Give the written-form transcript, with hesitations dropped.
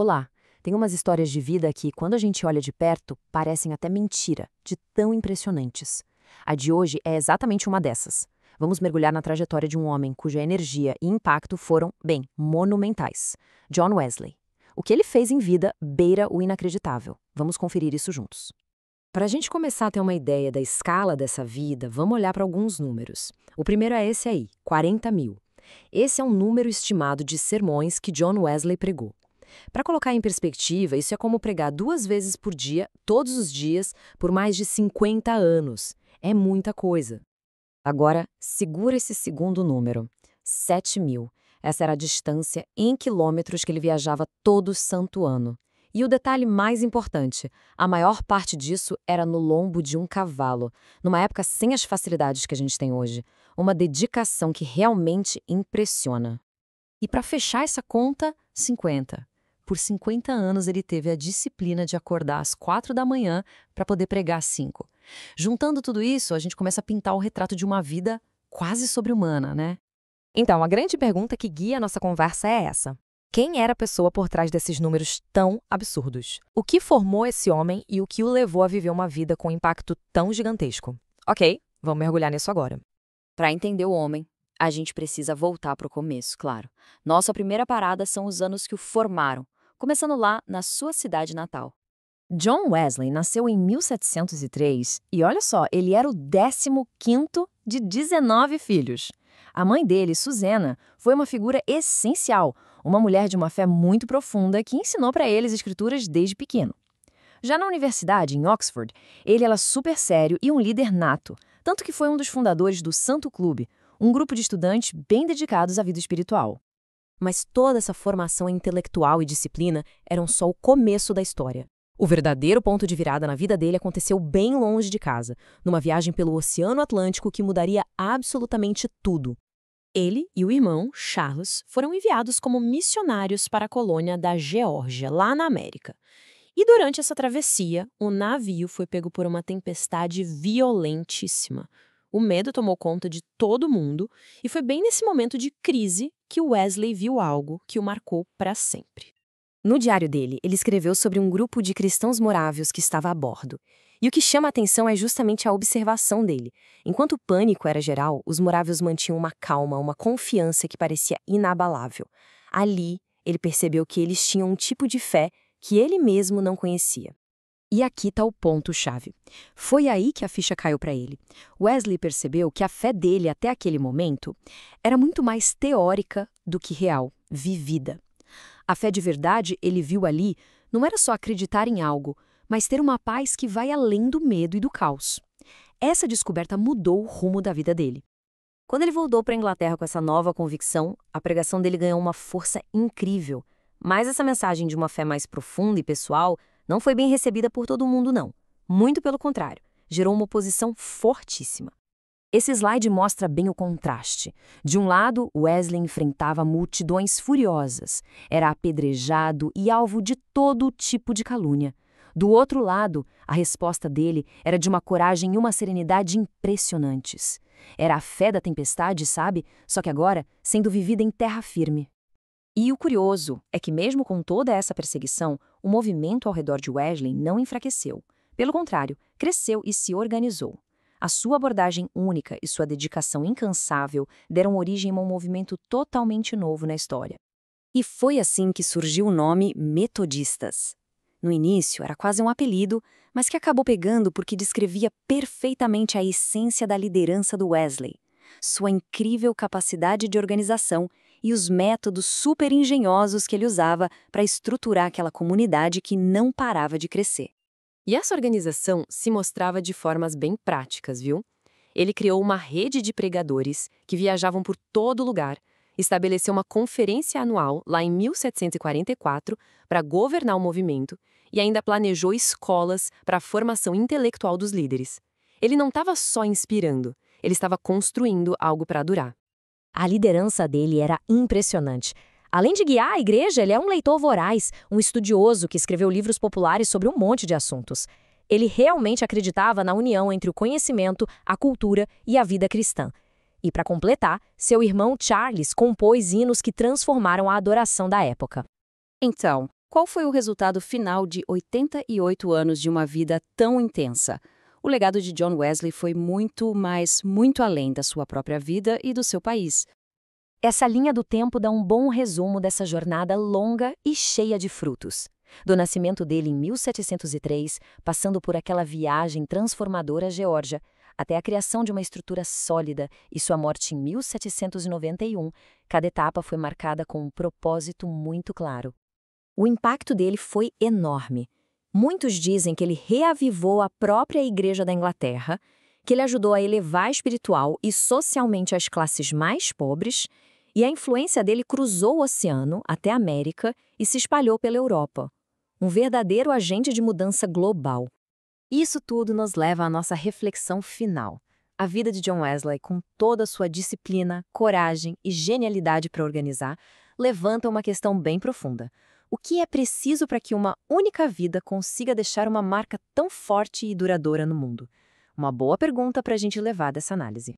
Olá! Tem umas histórias de vida que, quando a gente olha de perto, parecem até mentira, de tão impressionantes. A de hoje é exatamente uma dessas. Vamos mergulhar na trajetória de um homem cuja energia e impacto foram, bem, monumentais. John Wesley. O que ele fez em vida beira o inacreditável. Vamos conferir isso juntos. Para a gente começar a ter uma ideia da escala dessa vida, vamos olhar para alguns números. O primeiro é esse aí, 40 mil. Esse é um número estimado de sermões que John Wesley pregou. Para colocar em perspectiva, isso é como pregar 2 vezes por dia, todos os dias, por mais de 50 anos. É muita coisa. Agora, segura esse segundo número, 7 mil. Essa era a distância em quilômetros que ele viajava todo santo ano. E o detalhe mais importante, a maior parte disso era no lombo de um cavalo, numa época sem as facilidades que a gente tem hoje. Uma dedicação que realmente impressiona. E para fechar essa conta, 50. Por 50 anos ele teve a disciplina de acordar às 4 da manhã para poder pregar às 5. Juntando tudo isso, a gente começa a pintar o retrato de uma vida quase sobre-humana, né? Então, a grande pergunta que guia a nossa conversa é essa. Quem era a pessoa por trás desses números tão absurdos? O que formou esse homem e o que o levou a viver uma vida com um impacto tão gigantesco? Ok, vamos mergulhar nisso agora. Para entender o homem, a gente precisa voltar para o começo, claro. Nossa primeira parada são os anos que o formaram, começando lá na sua cidade natal. John Wesley nasceu em 1703 e olha só, ele era o 15º de 19 filhos. A mãe dele, Susana, foi uma figura essencial, uma mulher de uma fé muito profunda que ensinou para ele as escrituras desde pequeno. Já na universidade, em Oxford, ele era super sério e um líder nato, tanto que foi um dos fundadores do Santo Clube, um grupo de estudantes bem dedicados à vida espiritual. Mas toda essa formação intelectual e disciplina eram só o começo da história. O verdadeiro ponto de virada na vida dele aconteceu bem longe de casa, numa viagem pelo Oceano Atlântico que mudaria absolutamente tudo. Ele e o irmão, Charles, foram enviados como missionários para a colônia da Geórgia, lá na América. E durante essa travessia, o navio foi pego por uma tempestade violentíssima. O medo tomou conta de todo mundo e foi bem nesse momento de crise que Wesley viu algo que o marcou para sempre. No diário dele, ele escreveu sobre um grupo de cristãos morávios que estava a bordo. E o que chama a atenção é justamente a observação dele. Enquanto o pânico era geral, os morávios mantinham uma calma, uma confiança que parecia inabalável. Ali, ele percebeu que eles tinham um tipo de fé que ele mesmo não conhecia. E aqui está o ponto-chave. Foi aí que a ficha caiu para ele. Wesley percebeu que a fé dele até aquele momento era muito mais teórica do que real, vivida. A fé de verdade, ele viu ali, não era só acreditar em algo, mas ter uma paz que vai além do medo e do caos. Essa descoberta mudou o rumo da vida dele. Quando ele voltou para a Inglaterra com essa nova convicção, a pregação dele ganhou uma força incrível. Mas essa mensagem de uma fé mais profunda e pessoal não foi bem recebida por todo mundo, não. Muito pelo contrário, gerou uma oposição fortíssima. Esse slide mostra bem o contraste. De um lado, Wesley enfrentava multidões furiosas, era apedrejado e alvo de todo tipo de calúnia. Do outro lado, a resposta dele era de uma coragem e uma serenidade impressionantes. Era a fé da tempestade, sabe? Só que agora sendo vivida em terra firme. E o curioso é que mesmo com toda essa perseguição, o movimento ao redor de Wesley não enfraqueceu. Pelo contrário, cresceu e se organizou. A sua abordagem única e sua dedicação incansável deram origem a um movimento totalmente novo na história. E foi assim que surgiu o nome Metodistas. No início, era quase um apelido, mas que acabou pegando porque descrevia perfeitamente a essência da liderança do Wesley, sua incrível capacidade de organização e os métodos super engenhosos que ele usava para estruturar aquela comunidade que não parava de crescer. E essa organização se mostrava de formas bem práticas, viu? Ele criou uma rede de pregadores que viajavam por todo lugar, estabeleceu uma conferência anual lá em 1744 para governar o movimento e ainda planejou escolas para a formação intelectual dos líderes. Ele não estava só inspirando, ele estava construindo algo para durar. A liderança dele era impressionante. Além de guiar a igreja, ele é um leitor voraz, um estudioso que escreveu livros populares sobre um monte de assuntos. Ele realmente acreditava na união entre o conhecimento, a cultura e a vida cristã. E, para completar, seu irmão Charles compôs hinos que transformaram a adoração da época. Então, Qual foi o resultado final de 88 anos de uma vida tão intensa? O legado de John Wesley foi muito, mas muito além da sua própria vida e do seu país. Essa linha do tempo dá um bom resumo dessa jornada longa e cheia de frutos. Do nascimento dele em 1703, passando por aquela viagem transformadora à Geórgia, até a criação de uma estrutura sólida e sua morte em 1791, cada etapa foi marcada com um propósito muito claro. O impacto dele foi enorme. Muitos dizem que ele reavivou a própria Igreja da Inglaterra, que ele ajudou a elevar espiritual e socialmente as classes mais pobres, e a influência dele cruzou o oceano até a América e se espalhou pela Europa. Um verdadeiro agente de mudança global. Isso tudo nos leva à nossa reflexão final. A vida de John Wesley, com toda a sua disciplina, coragem e genialidade para organizar, levanta uma questão bem profunda. O que é preciso para que uma única vida consiga deixar uma marca tão forte e duradoura no mundo? Uma boa pergunta para a gente levar dessa análise.